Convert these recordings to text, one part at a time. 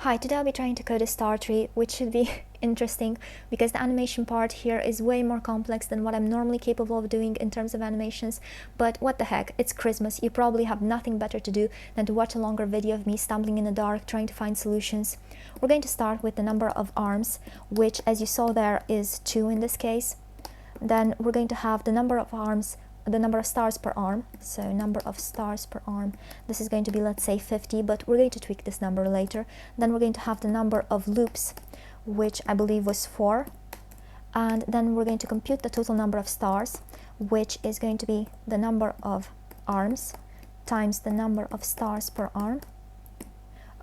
Hi, today I'll be trying to code a star tree, which should be interesting because the animation part here is way more complex than what I'm normally capable of doing in terms of animations. But what the heck, it's Christmas. You probably have nothing better to do than to watch a longer video of me stumbling in the dark trying to find solutions. We're going to start with the number of arms, which as you saw there is 2 in this case. Then we're going to have the number of arms, the number of stars per arm, so number of stars per arm, this is going to be, let's say, 50, but we're going to tweak this number later. Then we're going to have the number of loops, which I believe was 4, and then we're going to compute the total number of stars, which is going to be the number of arms times the number of stars per arm.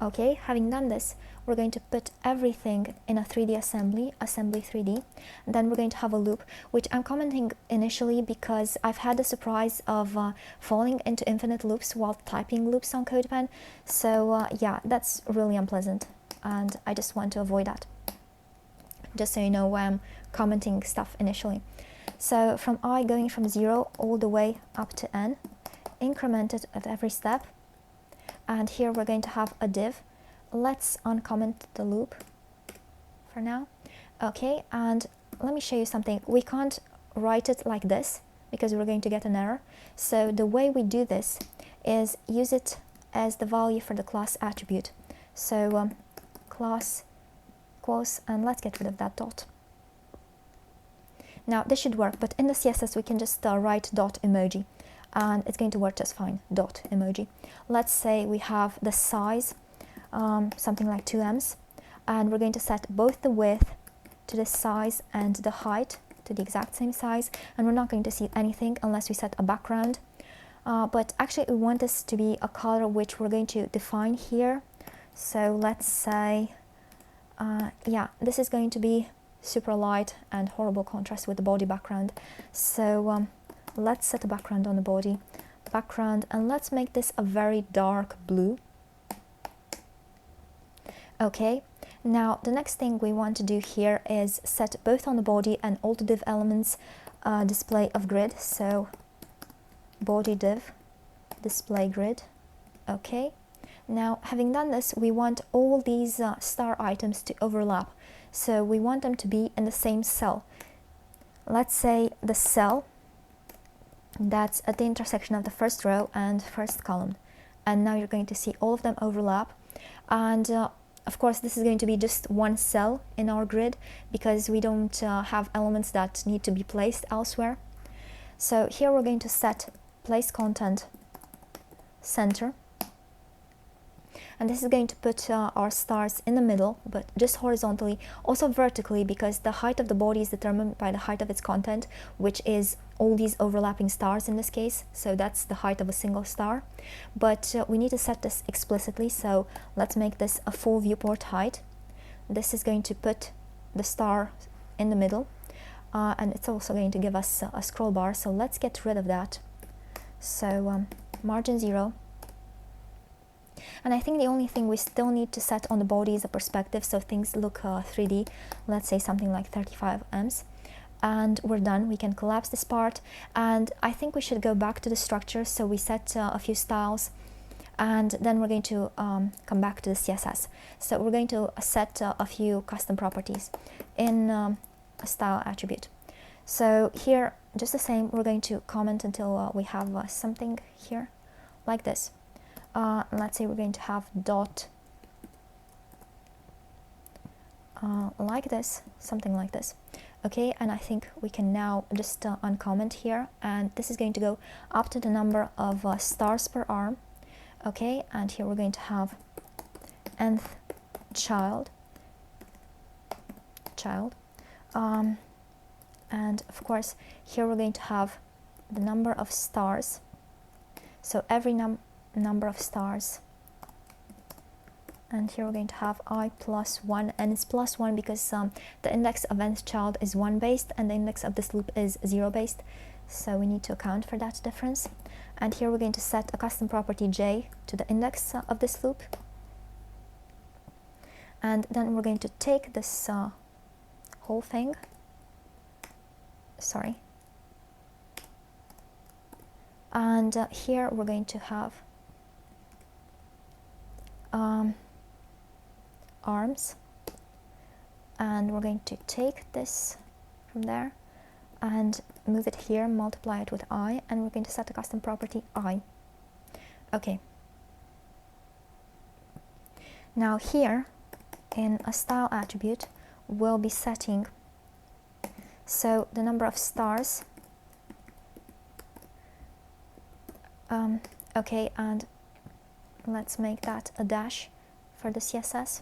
Okay, having done this, we're going to put everything in a 3D assembly 3D, and then we're going to have a loop, which I'm commenting initially because I've had the surprise of falling into infinite loops while typing loops on CodePen. So yeah, that's really unpleasant, and I just want to avoid that. Just so you know why I'm commenting stuff initially. So from I going from 0 all the way up to n, incremented at every step. And here we're going to have a div. Let's uncomment the loop for now. Okay, and let me show you something. We can't write it like this because we're going to get an error. So the way we do this is use it as the value for the class attribute. So class close, and let's get rid of that dot. Now this should work, but in the CSS we can just write dot emoji, and it's going to work just fine, dot emoji. Let's say we have the size, something like 2ems, and we're going to set both the width to the size and the height to the exact same size, and we're not going to see anything unless we set a background. But actually we want this to be a color which we're going to define here. So let's say, yeah, this is going to be super light and horrible contrast with the body background. So let's set a background on the body background, and let's make this a very dark blue. Okay, now the next thing we want to do here is set both on the body and all the div elements display of grid. So body div display grid. Okay, now having done this, we want all these star items to overlap, so we want them to be in the same cell. Let's say the cell that's at the intersection of the first row and first column, and now you're going to see all of them overlap. And of course this is going to be just one cell in our grid because we don't have elements that need to be placed elsewhere. So here we're going to set place content center, and this is going to put our stars in the middle, but just horizontally, also vertically, because the height of the body is determined by the height of its content, which is all these overlapping stars in this case. So that's the height of a single star, but we need to set this explicitly. So let's make this a full viewport height. This is going to put the star in the middle, and it's also going to give us a scroll bar. So let's get rid of that. So margin 0. And I think the only thing we still need to set on the body is a perspective, so things look 3D. Let's say something like 35 ems. And we're done. We can collapse this part, and I think we should go back to the structure. So we set a few styles, and then we're going to come back to the CSS. So we're going to set a few custom properties in a style attribute. So here, just the same, we're going to comment until we have something here like this. Let's say we're going to have dot like this, something like this. Okay, and I think we can now just uncomment here, and this is going to go up to the number of stars per arm. Okay, and here we're going to have nth child, and of course here we're going to have the number of stars, so every number of stars, and here we're going to have I plus 1, and it's plus 1 because the index of nth child is 1 based and the index of this loop is 0 based, so we need to account for that difference. And here we're going to set a custom property j to the index of this loop, and then we're going to take this whole thing, and here we're going to have arms, and we're going to take this from there and move it here, multiply it with I, and we're going to set a custom property I. Okay. Now here in a style attribute, we'll be setting so the number of stars. Okay, and let's make that a dash for the CSS.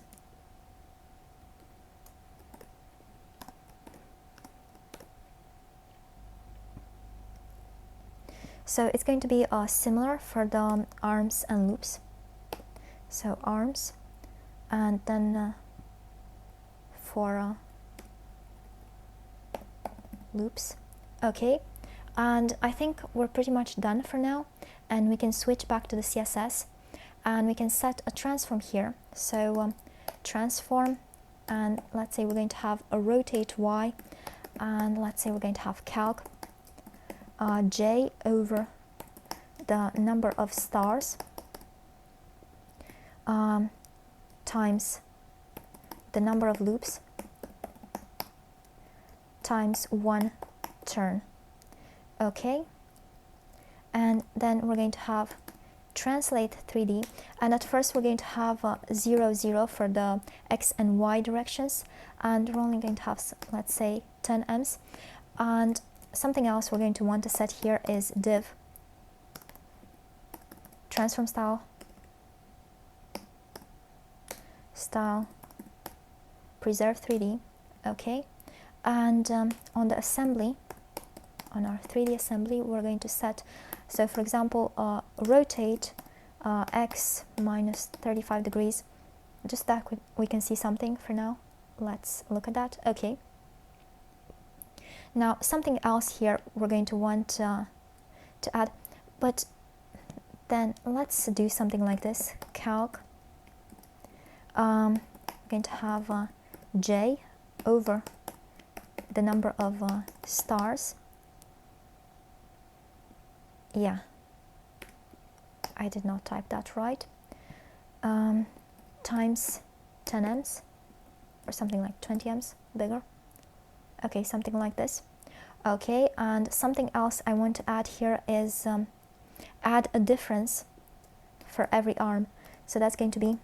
So it's going to be similar for the arms and loops. So arms, and then for loops. Okay, and I think we're pretty much done for now, and we can switch back to the CSS, and we can set a transform here. So transform, and let's say we're going to have a rotate Y, and let's say we're going to have calc J over the number of stars times the number of loops times 1 turn. Okay, and then we're going to have translate 3D, and at first we're going to have 0, 0 for the X and Y directions, and we're only going to have, let's say, 10 ems. And something else we're going to want to set here is div transform style preserve 3D. Okay, and on the assembly, on our 3D assembly, we're going to set, so for example, rotate X minus 35 degrees, just that we can see something for now. Let's look at that. Okay, now something else here we're going to want to add, but then let's do something like this. Calc, we're going to have J over the number of stars. Yeah, I did not type that right. Times 10 ems, or something like 20 ems bigger. Okay, something like this. Okay, and something else I want to add here is add a difference for every arm. So that's going to be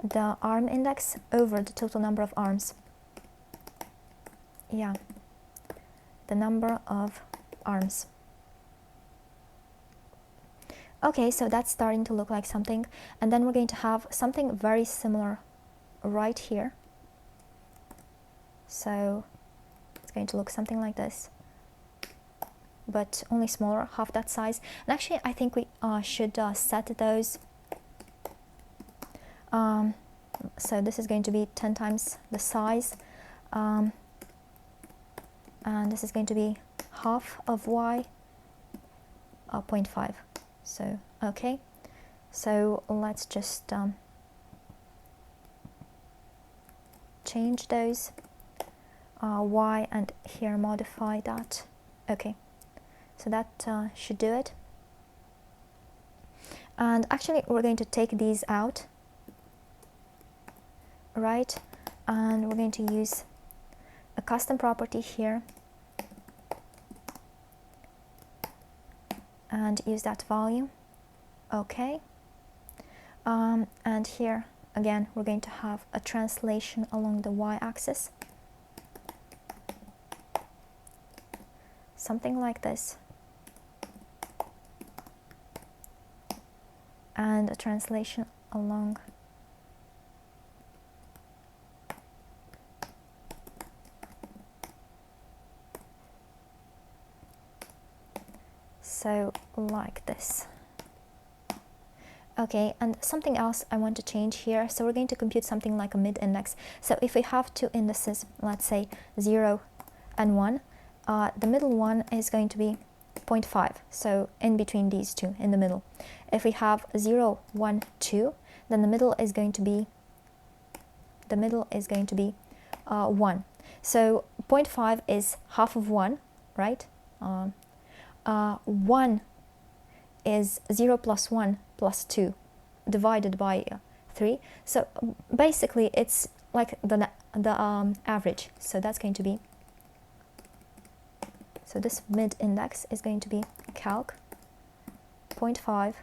the arm index over the total number of arms. Yeah, the number of arms. Okay, so that's starting to look like something, and then we're going to have something very similar right here. So it's going to look something like this, but only smaller, half that size. And actually I think we should set those. So this is going to be 10 times the size, and this is going to be half of Y, 0.5. So okay, so let's just change those Y, and here modify that. Okay, so that should do it. And actually we're going to take these out, right, and we're going to use a custom property here and use that value. Okay, and here again we're going to have a translation along the y-axis, something like this, and a translation along so like this. Okay, and something else I want to change here, so we're going to compute something like a mid-index. So if we have two indices, let's say 0 and 1, the middle one is going to be 0.5, so in between these two, in the middle. If we have 0, 1, 2, then the middle is going to be 1. So 0.5 is half of 1, right? 1 is 0 plus 1 plus 2 divided by 3. So basically it's like the average. So that's going to be, so this mid index is going to be calc 0.5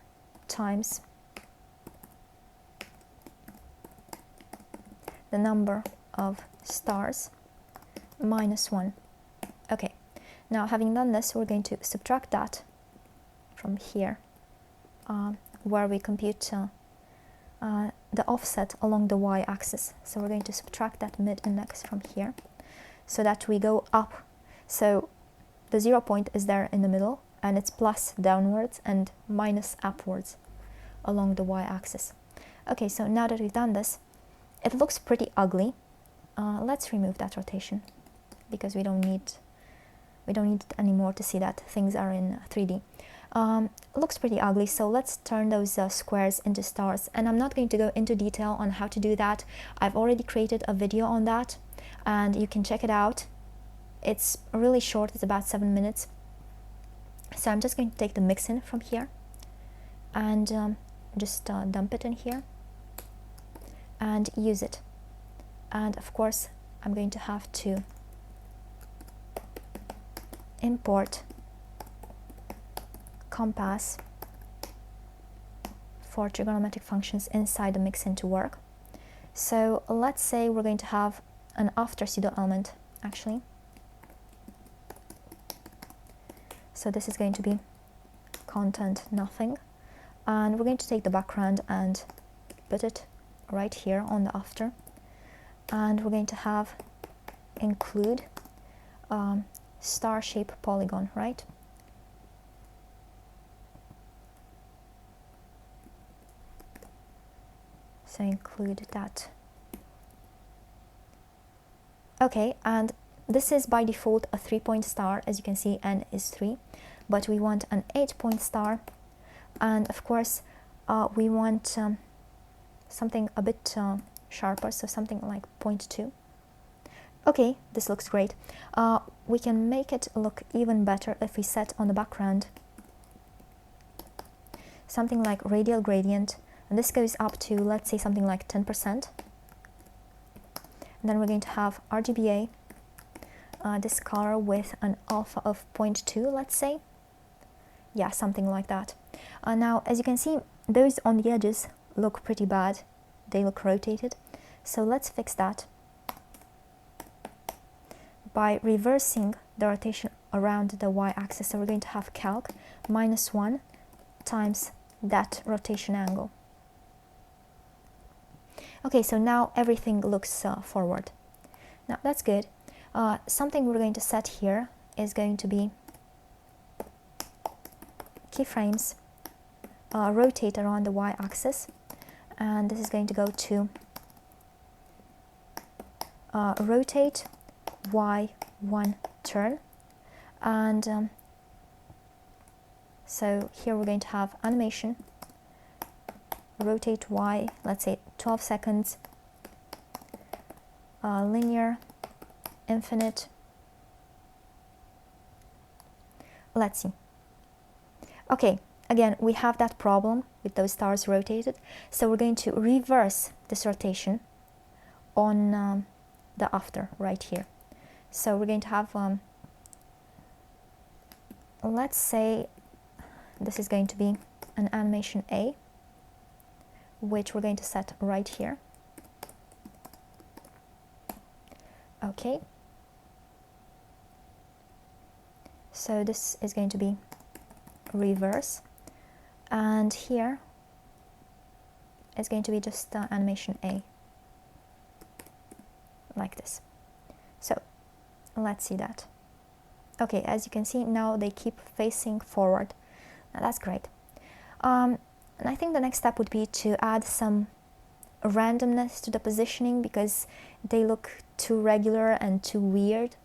times the number of stars minus 1. Okay, now having done this, we're going to subtract that from here, where we compute the offset along the y-axis. So we're going to subtract that mid-index from here so that we go up. So the 0 point is there in the middle, and it's plus downwards and minus upwards along the y-axis. Okay, so now that we've done this, it looks pretty ugly. Let's remove that rotation because we don't need it anymore to see that things are in 3D. It looks pretty ugly, so let's turn those squares into stars. And I'm not going to go into detail on how to do that. I've already created a video on that, and you can check it out. It's really short, it's about 7 minutes. So I'm just going to take the mix-in from here and just dump it in here and use it. And of course, I'm going to have to import compass for trigonometric functions inside the mix-in to work. So let's say we're going to have an after pseudo element actually. So this is going to be content nothing, and we're going to take the background and put it right here on the after, and we're going to have include star shape polygon, right? So include that. Okay, and this is by default a 3-point star. As you can see, n is 3, but we want an 8-point star, and of course we want something a bit sharper, so something like 0.2. Okay, this looks great. We can make it look even better if we set on the background something like radial gradient, and this goes up to, let's say, something like 10%. And then we're going to have RGBA, this color with an alpha of 0.2, let's say. Yeah, something like that. Now, as you can see, those on the edges look pretty bad. They look rotated. So let's fix that by reversing the rotation around the y-axis. So we're going to have calc -1 times that rotation angle. Okay, so now everything looks forward. Now that's good. Something we're going to set here is going to be keyframes rotate around the y-axis, and this is going to go to rotate y1 turn, and so here we're going to have animation rotate y, let's say 12 seconds, linear, infinite. Let's see. Okay, again we have that problem with those stars rotated, so we're going to reverse this rotation on the after right here. So we're going to have let's say this is going to be an animation A, which we're going to set right here. Okay, so this is going to be reverse, and here is going to be just animation A, like this. So let's see that. Okay, as you can see, now they keep facing forward. Now that's great. And I think the next step would be to add some randomness to the positioning because they look too regular and too weird.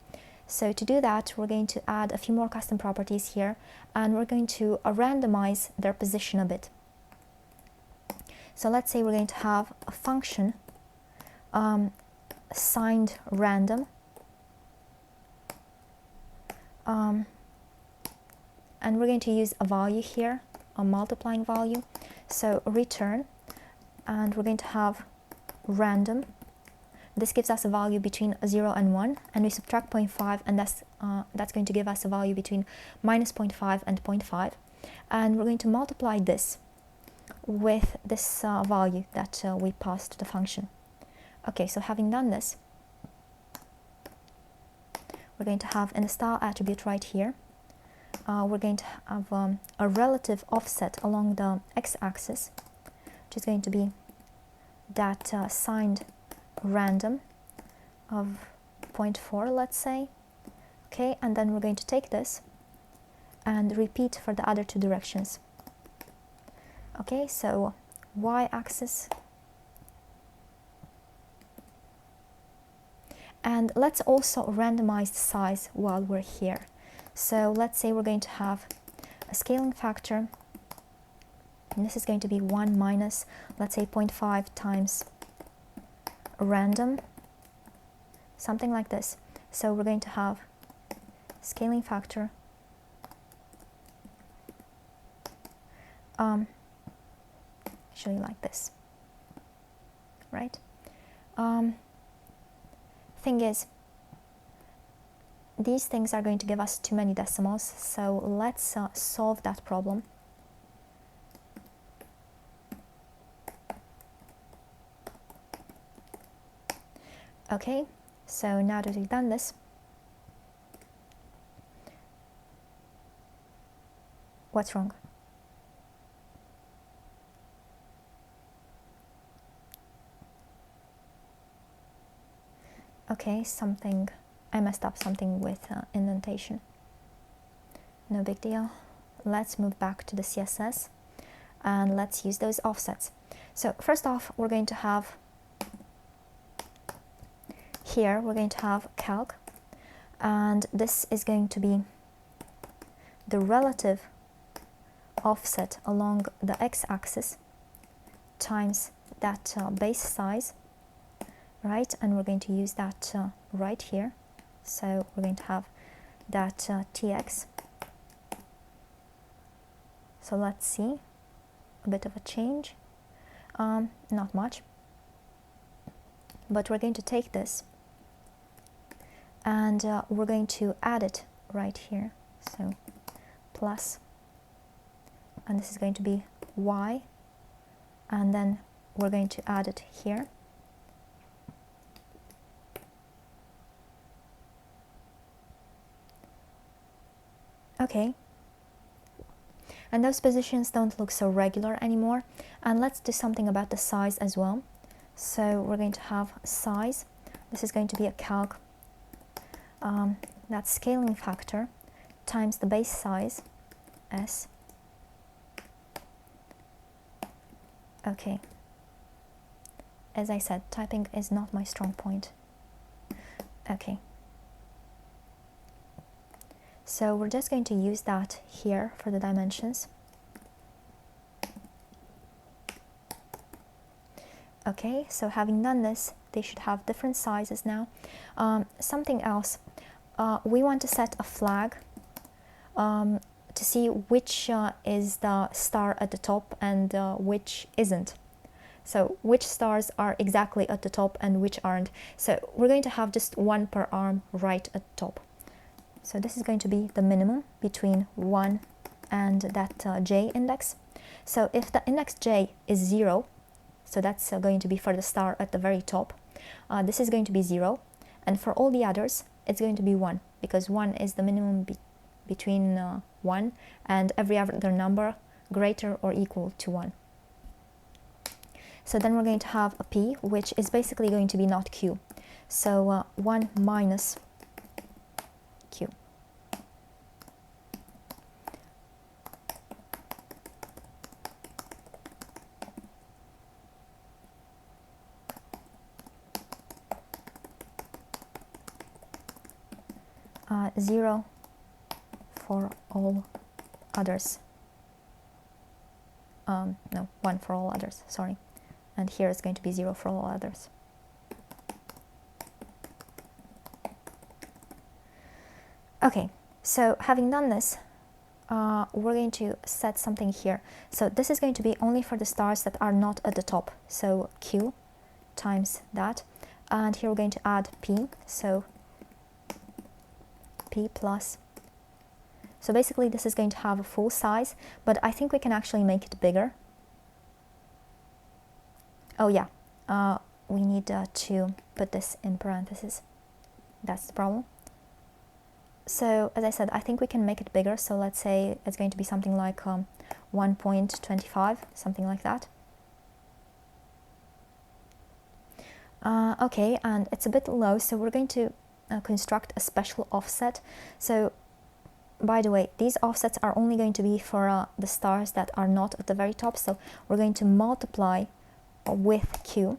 So to do that, we're going to add a few more custom properties here, and we're going to randomize their position a bit. So let's say we're going to have a function assigned random, and we're going to use a value here, a multiplying value. So return and we're going to have random. This gives us a value between 0 and 1, and we subtract 0.5, and that's going to give us a value between minus 0.5 and 0.5. And we're going to multiply this with this value that we passed to the function. Okay, so having done this, we're going to have in the style attribute right here, we're going to have a relative offset along the x-axis, which is going to be that signed random of 0.4, let's say. Okay, and then we're going to take this and repeat for the other two directions. Okay, so y-axis, and let's also randomize the size while we're here. So let's say we're going to have a scaling factor, and this is going to be 1 minus, let's say 0.5 times random, something like this. So we're going to have scaling factor actually like this, right? Thing is, these things are going to give us too many decimals, so let's solve that problem. Okay, so now that we've done this, what's wrong? Okay, I messed up something with indentation. No big deal. Let's move back to the CSS and let's use those offsets. So first off, we're going to have here, we're going to have calc, and this is going to be the relative offset along the x-axis times that base size, right? And we're going to use that right here. So we're going to have that tx. So let's see, a bit of a change, not much, but we're going to take this and we're going to add it right here. So plus, and this is going to be y, and then we're going to add it here. Okay, and those positions don't look so regular anymore, and let's do something about the size as well. So we're going to have size, this is going to be a calc, that scaling factor times the base size, s. Okay, as I said, typing is not my strong point. Okay, so we're just going to use that here for the dimensions. Okay, so having done this, they should have different sizes now. Something else, we want to set a flag to see which is the star at the top and which isn't. So which stars are exactly at the top and which aren't. So we're going to have just one per arm right at the top. So this is going to be the minimum between 1 and that j index. So if the index j is 0, so that's going to be for the star at the very top, this is going to be 0, and for all the others it's going to be 1, because 1 is the minimum between 1 and every other number greater or equal to 1. So then we're going to have a p, which is basically going to be not q. So 1 minus q. Zero for all others. No, 1 for all others, sorry. And here it's going to be 0 for all others. Okay, so having done this, we're going to set something here. So this is going to be only for the stars that are not at the top. So Q times that. And here we're going to add P. So P plus. So basically this is going to have a full size, but I think we can actually make it bigger. Oh yeah, we need to put this in parentheses. That's the problem. So as I said, I think we can make it bigger. So let's say it's going to be something like 1.25, something like that. Okay, and it's a bit low, so we're going to construct a special offset. So by the way, these offsets are only going to be for the stars that are not at the very top. So we're going to multiply with Q,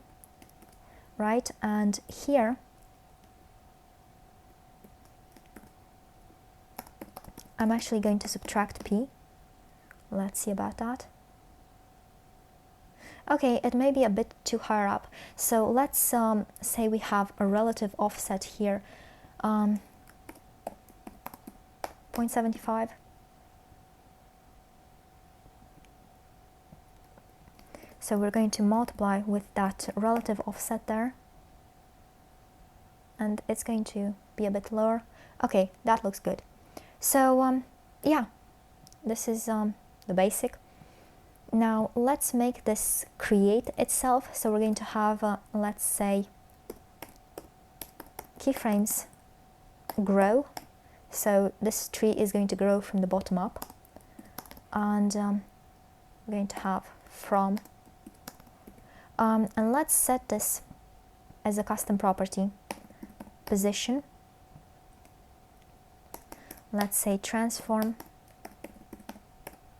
right? And here I'm actually going to subtract P. Let's see about that. Okay, it may be a bit too higher up. So let's say we have a relative offset here, 0.75. So we're going to multiply with that relative offset there. And it's going to be a bit lower. Okay, that looks good. So yeah, this is the basic. Now let's make this create itself. So we're going to have, let's say, keyframes grow. So this tree is going to grow from the bottom up. And we're going to have from. And let's set this as a custom property, position. Let's say transform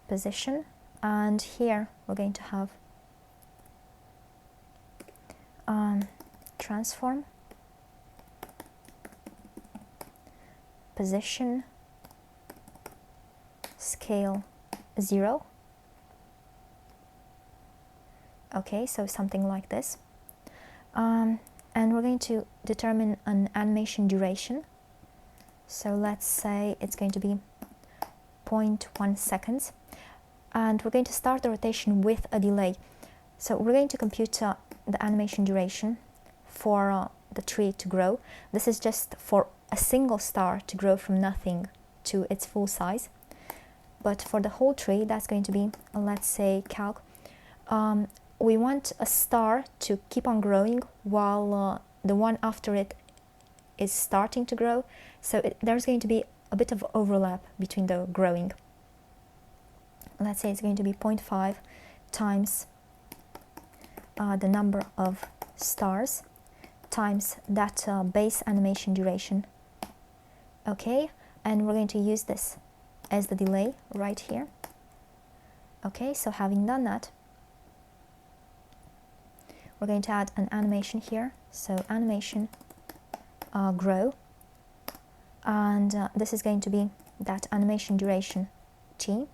position, and here we're going to have transform position scale 0. Okay, so something like this. And we're going to determine an animation duration. So let's say it's going to be 0.1 seconds. And we're going to start the rotation with a delay. So we're going to compute the animation duration for the tree to grow. This is just for a single star to grow from nothing to its full size. But for the whole tree, that's going to be, let's say, calc. We want a star to keep on growing while the one after it is starting to grow. So there's going to be a bit of overlap between the growing. Let's say it's going to be 0.5 times the number of stars times that base animation duration. Okay, and we're going to use this as the delay right here. Okay, so having done that, we're going to add an animation here. So animation grow, and this is going to be that animation duration t.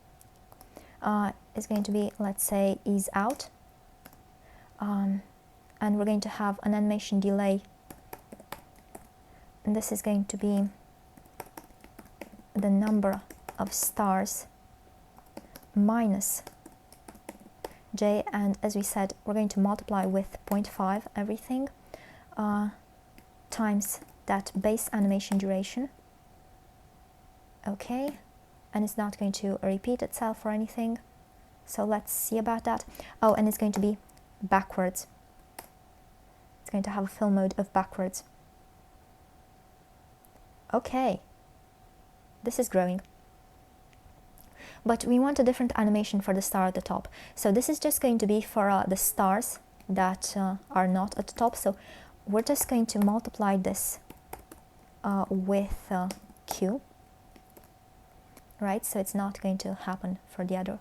Is going to be, let's say, ease out, and we're going to have an animation delay, and this is going to be the number of stars minus j, and as we said, we're going to multiply with 0.5 everything times that base animation duration. Okay, and it's not going to repeat itself or anything, so let's see about that. Oh, and it's going to be backwards. It's going to have a fill mode of backwards. Okay, this is growing. But we want a different animation for the star at the top. So this is just going to be for the stars that are not at the top. So we're just going to multiply this with Q. Right, so it's not going to happen for the other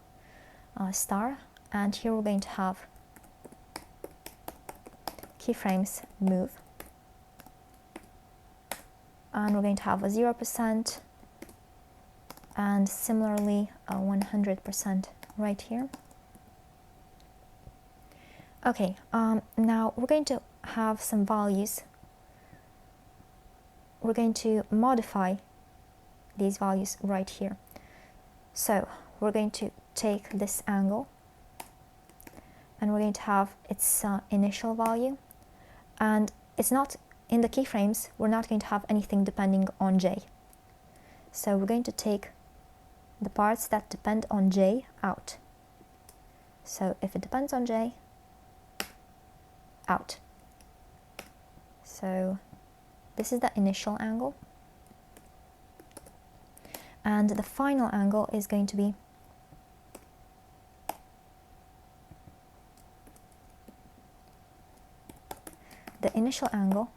star. And here we're going to have keyframes move. And we're going to have a 0%. And similarly 100% right here. Okay, now we're going to have some values. We're going to modify these values right here. So we're going to take this angle and we're going to have its initial value, and it's not in the keyframes, we're not going to have anything depending on j. So we're going to take the parts that depend on j out. So if it depends on j, out. So this is the initial angle, and the final angle is going to be the initial angle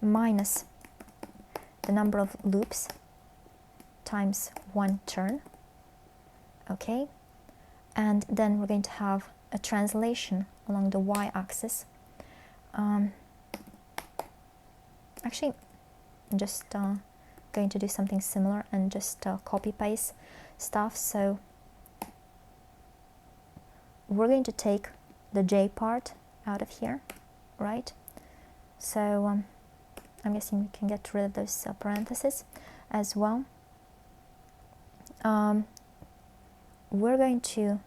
minus the number of loops times one turn. Okay, and then we're going to have a translation along the y-axis. Actually, I'm just going to do something similar and just copy paste stuff. So we're going to take the j part out of here, right? So I'm guessing we can get rid of those parentheses as well. We're going to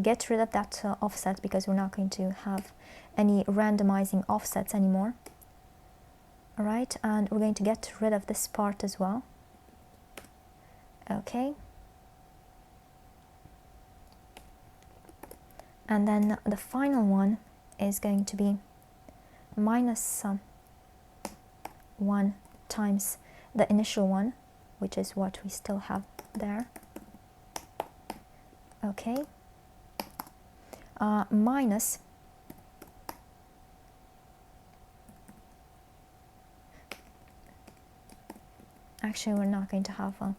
get rid of that offset because we're not going to have any randomizing offsets anymore. All right, and we're going to get rid of this part as well. Okay. And then the final one is going to be minus 1 times the initial one, which is what we still have there. Okay. Minus actually we're not going to have we're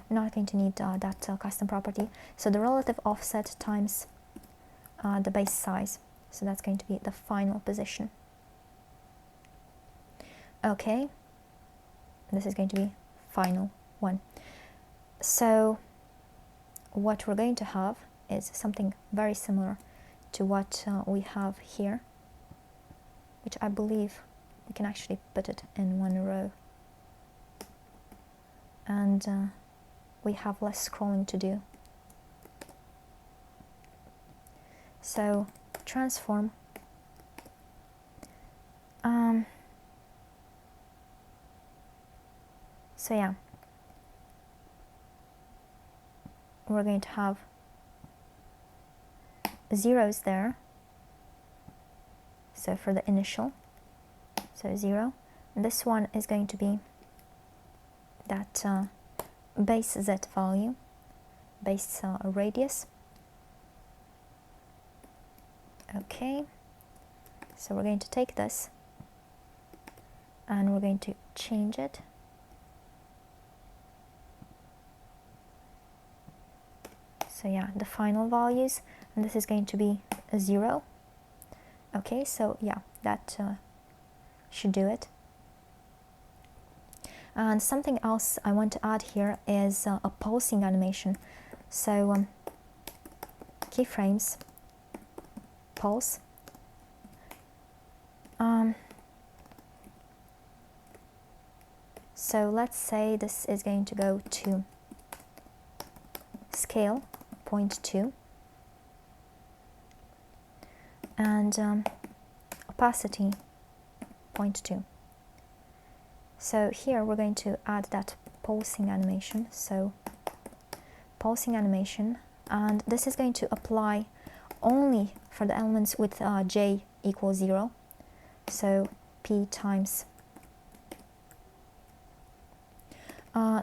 not going to need that custom property. So the relative offset times the base size, so that's going to be the final position. Okay, this is going to be final one. So what we're going to have is something very similar to what we have here, which I believe we can actually put it in one row, and we have less scrolling to do. So transform so yeah, we're going to have zeros there, so for the initial, so 0, and this one is going to be that base z value, base radius. Okay, so we're going to take this and we're going to change it. So yeah, the final values, and this is going to be a 0. Okay, so yeah, that should do it. And something else I want to add here is a pulsing animation. So keyframes, pulse. So let's say this is going to go to scale 0.2 and opacity 0.2. So here we're going to add that pulsing animation. So pulsing animation, and this is going to apply only for the elements with j equals 0. So p times.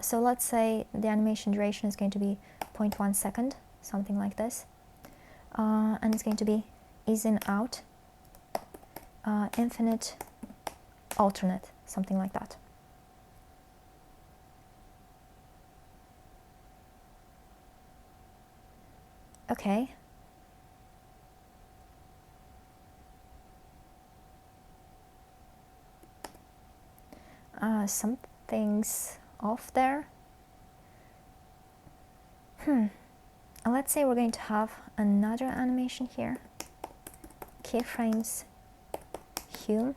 So let's say the animation duration is going to be 0.1 second, something like this, and it's going to be ease in out, infinite, alternate, something like that. Okay. Something's off there. Let's say we're going to have another animation here. Keyframes, hue.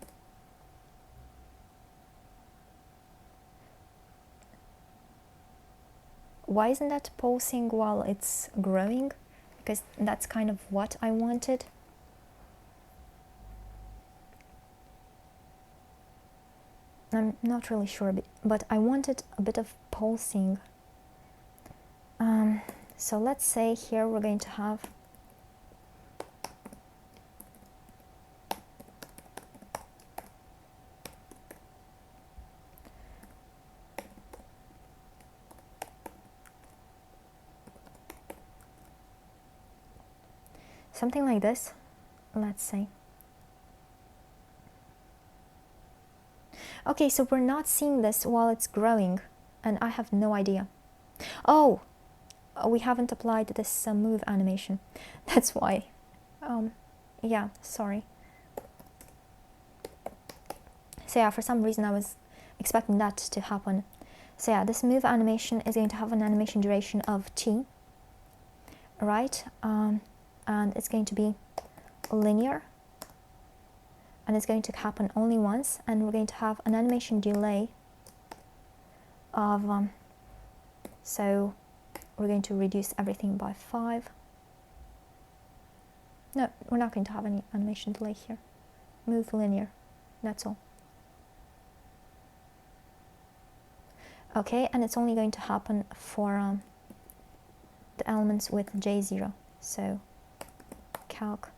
why isn't that pulsing while it's growing? Because that's kind of what I wanted. I'm not really sure, but I wanted a bit of pulsing. So let's say here we're going to have something like this, let's say. Okay, so we're not seeing this while it's growing, and I have no idea. Oh, we haven't applied this move animation. That's why. Yeah, sorry. So yeah, for some reason I was expecting that to happen. So yeah, this move animation is going to have an animation duration of t, right? And it's going to be linear, and it's going to happen only once, and we're going to have an animation delay of so we're going to reduce everything by 5. No, we're not going to have any animation delay here. Move linear, that's all. Okay, and it's only going to happen for the elements with J0. So calc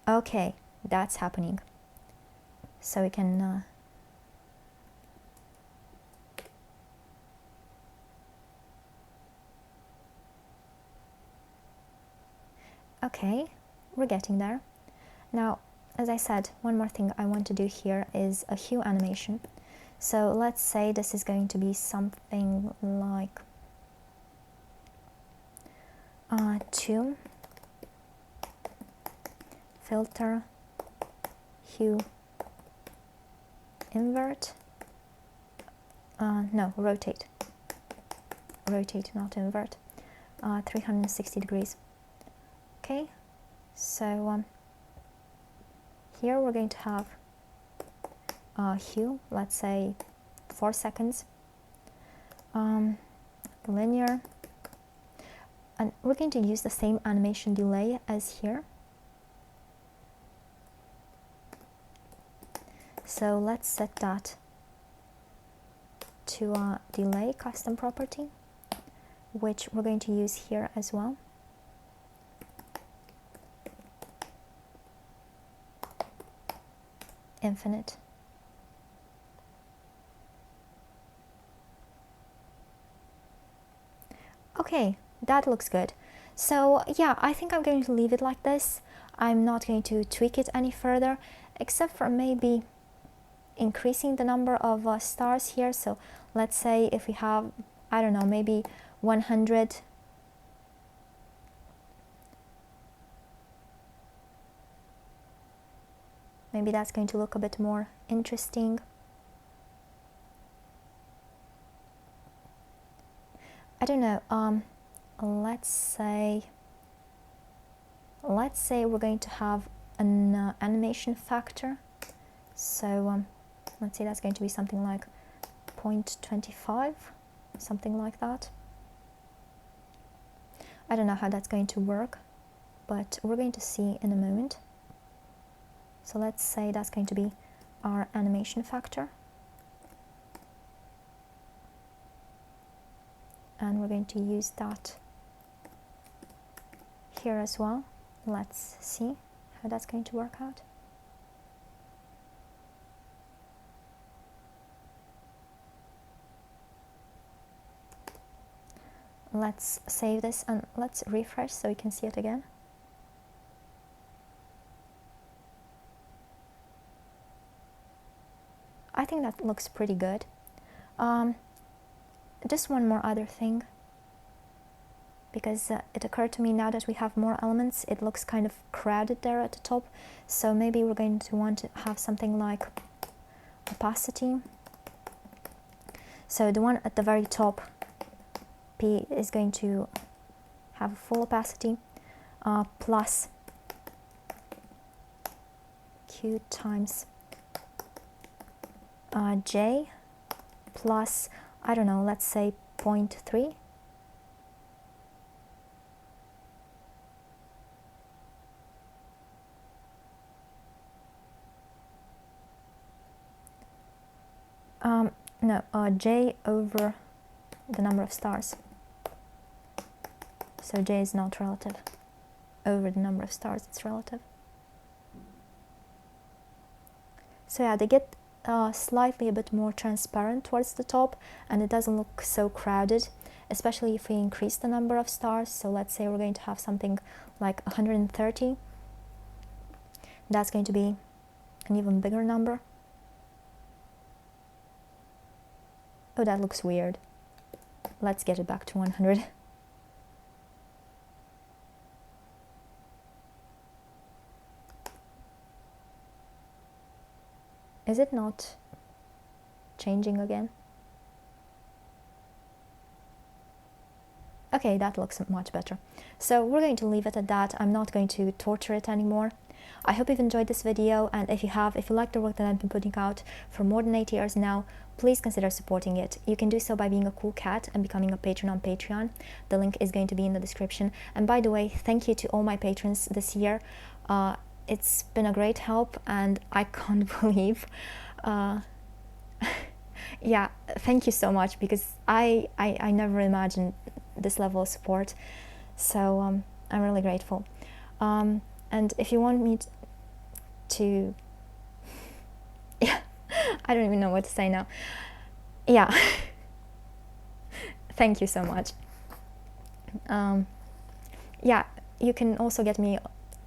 okay, that's happening. So we can okay, we're getting there. Now, as I said, one more thing I want to do here is a hue animation. So let's say this is going to be something like 2 filter hue invert, no, rotate, not invert, 360 degrees. Okay, so here we're going to have hue, let's say 4 seconds, linear, and we're going to use the same animation delay as here. So let's set that to a delay custom property, which we're going to use here as well. Infinite. Okay, that looks good. So yeah, I think I'm going to leave it like this. I'm not going to tweak it any further, except for maybe increasing the number of stars here. So let's say if we have, I don't know, maybe 100. Maybe that's going to look a bit more interesting. I don't know, let's say we're going to have an animation factor. So let's say that's going to be something like 0.25, something like that. I don't know how that's going to work, but we're going to see in a moment. So let's say that's going to be our animation factor. And we're going to use that here as well. Let's see how that's going to work out. Let's save this and let's refresh so you can see it again. I think that looks pretty good. Just one more other thing, because it occurred to me now that we have more elements, it looks kind of crowded there at the top. So maybe we're going to want to have something like opacity. So the one at the very top, P, is going to have a full opacity, plus q times j plus, I don't know, let's say 0.3. No, j over the number of stars. So j is not relative. Over the number of stars, it's relative. So yeah, they get slightly a bit more transparent towards the top, and it doesn't look so crowded, especially if we increase the number of stars. So let's say we're going to have something like 130. That's going to be an even bigger number. Oh, that looks weird. Let's get it back to 100. Is it not changing again? Okay, that looks much better. So we're going to leave it at that. I'm not going to torture it anymore. I hope you've enjoyed this video, and if you have, if you like the work that I've been putting out for more than 8 years now, please consider supporting it. You can do so by being a cool cat and becoming a patron on Patreon. The link is going to be in the description. And by the way, thank you to all my patrons this year. It's been a great help, and I can't believe yeah, thank you so much, because I never imagined this level of support. So I'm really grateful. And if you want me to yeah, I don't even know what to say now. Yeah. Thank you so much. Yeah, you can also get me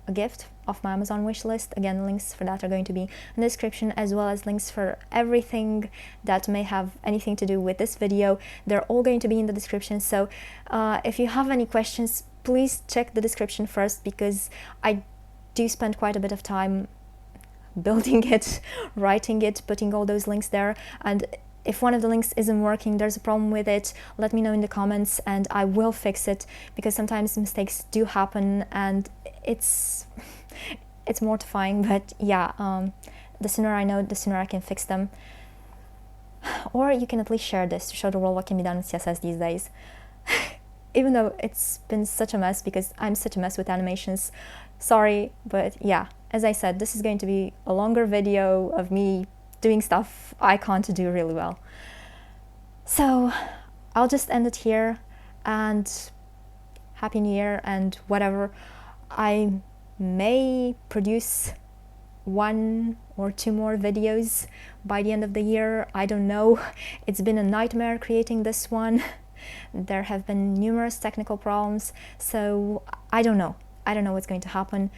a gift off my Amazon wish list. Again, links for that are going to be in the description, as well as links for everything that may have anything to do with this video. They're all going to be in the description. So if you have any questions, please check the description first, because I do spend quite a bit of time building it, writing it, putting all those links there. And if one of the links isn't working, there's a problem with it, let me know in the comments and I will fix it, because sometimes mistakes do happen and it's mortifying. But yeah, the sooner I know, the sooner I can fix them. Or you can at least share this to show the world what can be done with CSS these days. Even though it's been such a mess, because I'm such a mess with animations. Sorry, but yeah, as I said, this is going to be a longer video of me doing stuff I can't do really well. So I'll just end it here, and Happy New Year and whatever. I may produce 1 or 2 more videos by the end of the year. I don't know. It's been a nightmare creating this one. There have been numerous technical problems, so I don't know. I don't know what's going to happen,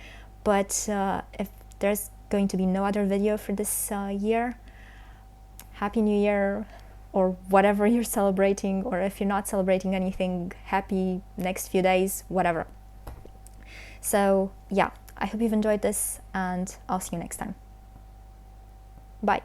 but if there's going to be no other video for this year, Happy New Year, or whatever you're celebrating, or if you're not celebrating anything, happy next few days, whatever. So yeah, I hope you've enjoyed this, and I'll see you next time. Bye.